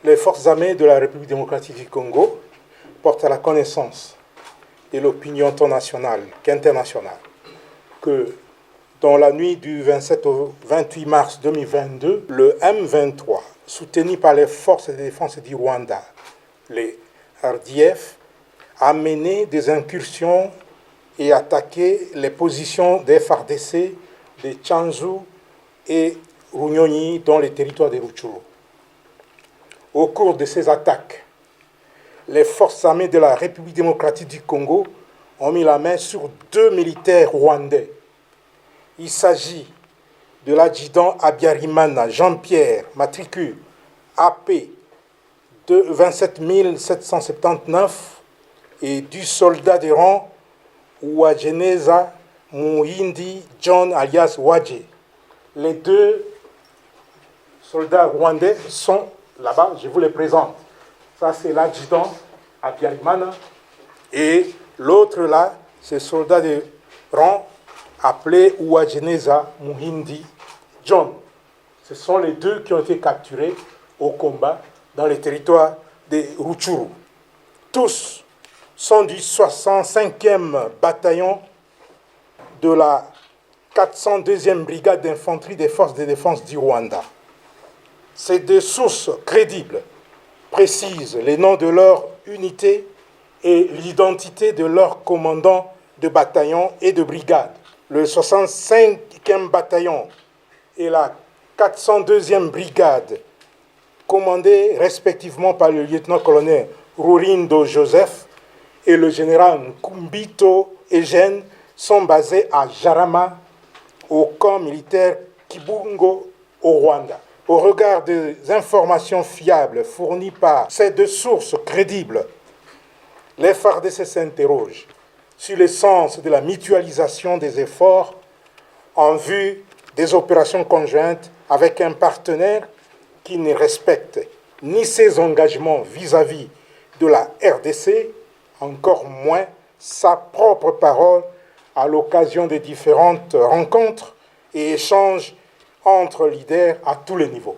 Les forces armées de la République démocratique du Congo portent à la connaissance de l'opinion tant nationale qu'internationale que dans la nuit du 27 au 28 mars 2022, le M23, soutenu par les forces de défense du Rwanda, les RDF, a mené des incursions et attaqué les positions des FARDC de Tchanzu et Runyonyi dans les territoires de Rutshuru. Au cours de ces attaques, les forces armées de la République démocratique du Congo ont mis la main sur 2 militaires rwandais. Il s'agit de l'adjudant Habyarimana Jean-Pierre, matricule AP de 27 779, et du soldat de rang Uwajeneza Muhindi John alias Wadje. Les 2 soldats rwandais sont là-bas, je vous les présente. Ça, c'est l'adjudant Habyarimana. Et l'autre là, c'est le soldat de rang appelé Uwajeneza Muhindi John. Ce sont les 2 qui ont été capturés au combat dans les territoires de Rutshuru. Tous sont du 65e bataillon de la 402e brigade d'infanterie des forces de défense du Rwanda. Ces 2 sources crédibles précisent les noms de leur unité et l'identité de leurs commandants de bataillon et de brigade. Le 65e bataillon et la 402e brigade, commandés respectivement par le lieutenant-colonel Rurindo Joseph et le général Nkumbito Eugène, sont basés à Jarama, au camp militaire Kibungo, au Rwanda. Au regard des informations fiables fournies par ces 2 sources crédibles, les FARDC s'interrogent sur le sens de la mutualisation des efforts en vue des opérations conjointes avec un partenaire qui ne respecte ni ses engagements vis-à-vis de la RDC, encore moins sa propre parole à l'occasion des différentes rencontres et échanges entre leaders à tous les niveaux.